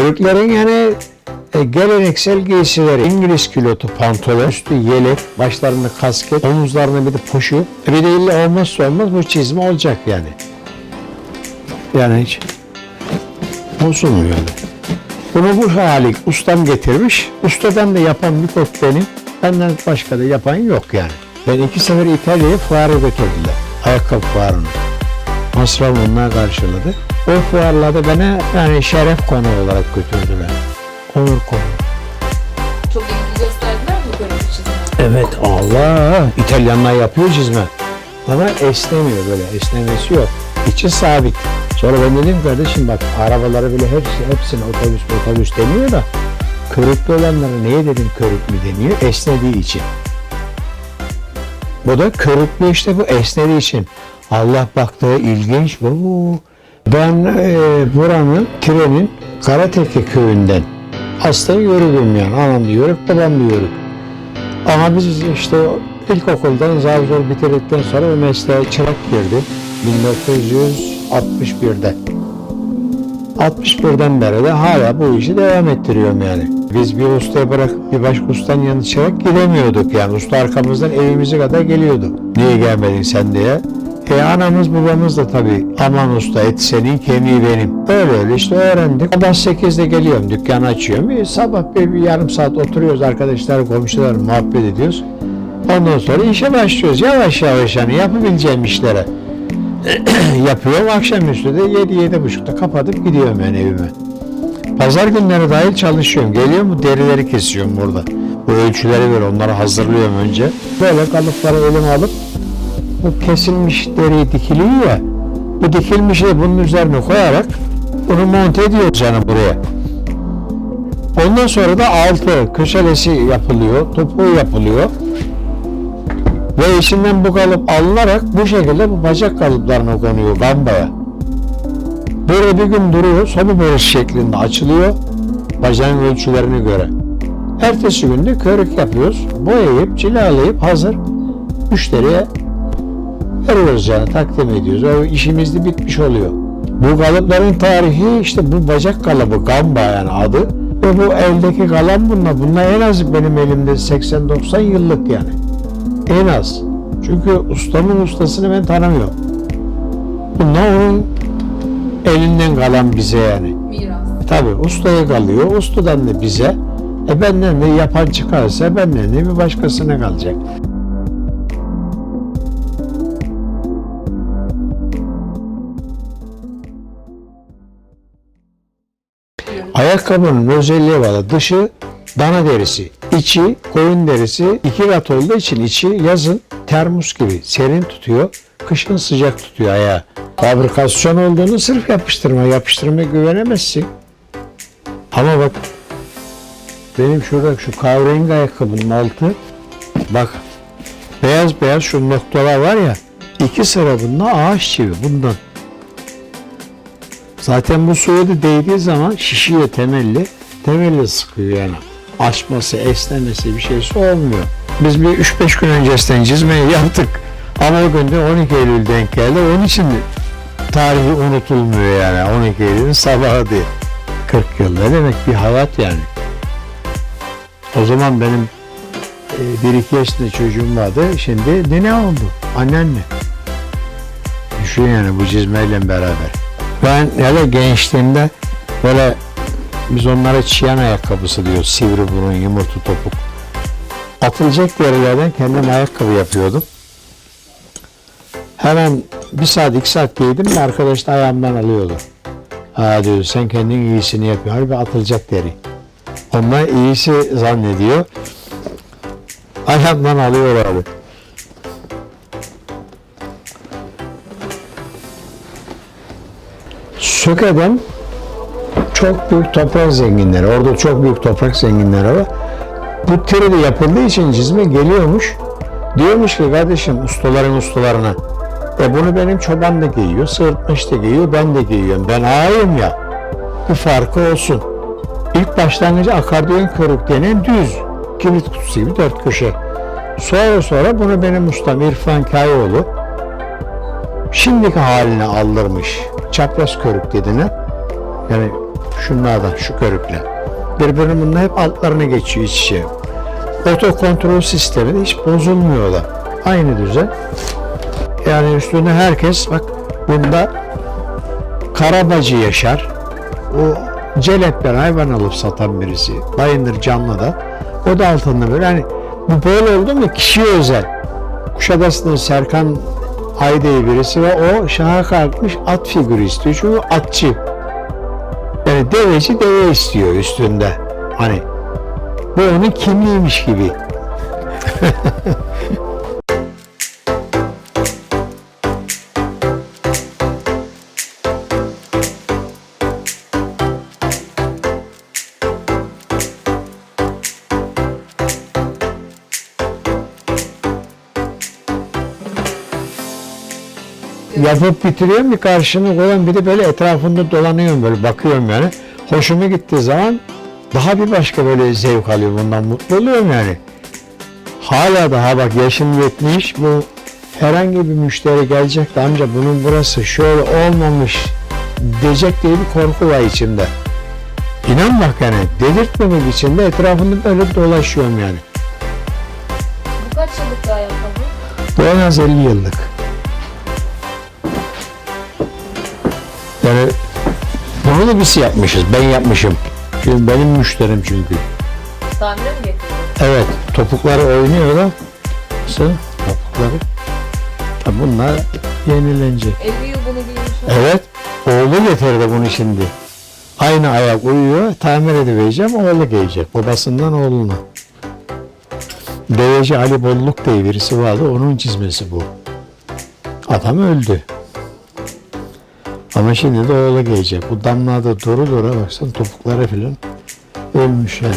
Körüklerin yani geleneksel giysileri, İngiliz kilotu pantolon, üstü yelek, başlarında kasket, omuzlarında bir de poşu. Bir de illa olmazsa olmaz bu çizme olacak yani. Yani hiç bozulmuyor öyle. Bunu bu hali ustam getirmiş. Ustadan da yapan bir tek benim. Benden başka da yapan yok yani. Ben 2 sefer İtalya'ya fuara götürdüler. Ayakkabı fuarını. Masrafı onlar karşıladı. O fuarlarda bana yani şeref konu olarak götürdüler. Onur konu. Çok ilgi gösterdiler mi böyle bir çizime? Evet Allah! İtalyanlar yapıyor çizme. Ama esnemiyor böyle. Esnemesi yok. İçi sabit. Sonra ben dedim kardeşim bak arabalara bile hepsine otobüs deniyor da körüklü olanlara neye dedim körüklü deniyor? Esnediği için. Bu da körüklü işte bu esnediği için. Allah baktığı ilginç bu. Ben buranın trenin Karateke köyünden aslında yörüğüm yani. Anam da yörük, babam da yörük. Ama biz işte ilkokuldan zar zor bitirdikten sonra o mesleğe çırak girdi. 1961'de. 61'den beri de hala bu işi devam ettiriyorum yani. Biz bir ustayı bırakıp bir başka ustanın yanına çırak gidemiyorduk yani. Usta arkamızdan evimize kadar geliyordu. Niye gelmedin sen diye. Anamız babamız da tabii aman usta et senin kemiği benim. Öyle işte öğrendik. Sabah 8'de geliyorum dükkanı açıyorum. Sabah bir yarım saat oturuyoruz arkadaşlar komşular muhabbet ediyoruz. Ondan sonra işe başlıyoruz yavaş yavaş yani yapabileceğim işlere. Yapıyorum akşamüstü de 7-7.30'da kapatıp gidiyorum yani evime. Pazar günleri dahil çalışıyorum. Geliyorum bu derileri kesiyorum burada. Bu ölçüleri göre onları hazırlıyorum önce. Böyle kalıpları elime alıp bu kesilmiş deri dikiliyor ya. Bu dikilmişi de bunun üzerine koyarak bunu monte ediyoruz yani buraya. Ondan sonra da altı köşelesi yapılıyor, topuğu yapılıyor. Ve içinden bu kalıp alınarak bu şekilde bu bacak kalıplarına konuyor gambaya. Böyle bir gün duruyor, soba borusu şeklinde açılıyor bacağın ölçülerine göre. Ertesi günde körük yapıyoruz, boyayıp cilalayıp hazır müşteriye veriyoruz yani takdim ediyoruz. O işimiz de bitmiş oluyor. Bu kalıpların tarihi işte bu bacak kalıbı gamba yani adı. Ve bu eldeki kalan bunlar en az benim elimde 80-90 yıllık yani. En az. Çünkü ustamın ustasını ben tanımıyorum. Bunlar onun elinden kalan bize yani. Miras. Tabii ustaya kalıyor. Ustadan da bize. Benden de yapan çıkarsa benden de bir başkasına kalacak. Ayakkabının özelliği var. Dışı dana derisi, içi koyun derisi. 2 kat olduğu için içi yazın termos gibi serin tutuyor, kışın sıcak tutuyor ayağı. Fabrikasyon olduğunu sırf yapıştırmaya güvenemezsin. Ama bak benim şurada şu kahverengi ayakkabının altı bak beyaz şu noktalar var ya 2 sıra bundan ağaç çivi bundan. Zaten bu suya da değdiği zaman şişiyor temelli sıkıyor yani. Açması, esnemesi bir şeysi olmuyor. Biz bir 3-5 gün öncesinden çizmeyi yaptık. Ama o gün de 12 Eylül denk geldi. Onun için tarihi unutulmuyor yani. 12 Eylül'ün sabahı diye. 40 yıl ne demek bir hayat yani. O zaman benim 1-2 yaşında çocuğum vardı. Şimdi ne oldu? Anneanne. Düşün yani bu çizmeyle beraber. Ben hele gençliğimde böyle biz onlara çiyan ayakkabısı diyoruz. Sivri burun, yumurta topuk. Atılacak derilerden kendim ayakkabı yapıyordum. Hemen 1 saat 2 saat giydim de arkadaş da ayağımdan alıyordu. Ha diyor sen kendin iyisini yapıyorsun. Halbuki atılacak deri. Onlar iyisi zannediyor. Ayağımdan alıyorlardı. Söke'den çok büyük toprak zenginleri, orada çok büyük toprak zenginleri var. Bu tiri yapıldığı için çizme geliyormuş. Diyormuş ki kardeşim ustalarına bunu benim çoban da giyiyor, sığırtmış da giyiyor, ben de giyiyorum. Ben ağayım ya, bir farkı olsun. İlk başlangıcı akordeon körük denen düz, kilit kutusu gibi 4 köşe. Sonra bunu benim ustam İrfan Kayoğlu şimdiki haline aldırmış. Çapraz körük dediğine. Yani şunlardan, şu körükle. Birbirinin bununla hep altlarına geçiyor iç içe. Oto kontrol sistemi de hiç bozulmuyor da. Aynı düzen. Yani üstünde herkes bak bunda Karabacı Yaşar, o Celep'ten hayvan alıp satan birisi. Bayındır Canlı'da. O da altında böyle. Yani bu böyle oldu mu kişiye özel. Kuşadası'nın Serkan Ayde'yi birisi ve o şaha kalkmış at figürü istiyor. Çünkü atçı. Yani deveci deve istiyor üstünde. Hani bu onun kimliğiymiş gibi. Yapıp bitiriyorum, bir karşını koyuyorum, bir de böyle etrafında dolanıyorum, böyle bakıyorum yani. Hoşuma gittiği zaman daha bir başka böyle zevk alıyorum, bundan mutlu oluyorum yani. Hala daha bak yaşım 70, bu herhangi bir müşteri gelecek de amca bunun burası şöyle olmamış diyecek diye bir korku var içimde. İnan bak yani delirtmemek için de etrafında böyle dolaşıyorum yani. Bu kaç yıllık bir ayakkabı? Bu en az 50 yıllık. Yani bunu da biz yapmışız, ben yapmışım. Çünkü benim müşterim çünkü. Tamire mi getirdin? Evet, topukları oynuyor da. Nasıl? Topukları. Tabi bunlar yenilenecek. 50 yıl bunu giymiş. Evet, oğlu getirdi bunu şimdi. Aynı ayak uyuyor, tamir edivereceğim, oğlu giyecek. Babasından oğluna. Deveci Ali Bolluk diye birisi vardı, onun çizmesi bu. Adam öldü. Ama şimdi de oğlu giyecek. Bu damlada duru dura baksan topukları filan ölmüş yani.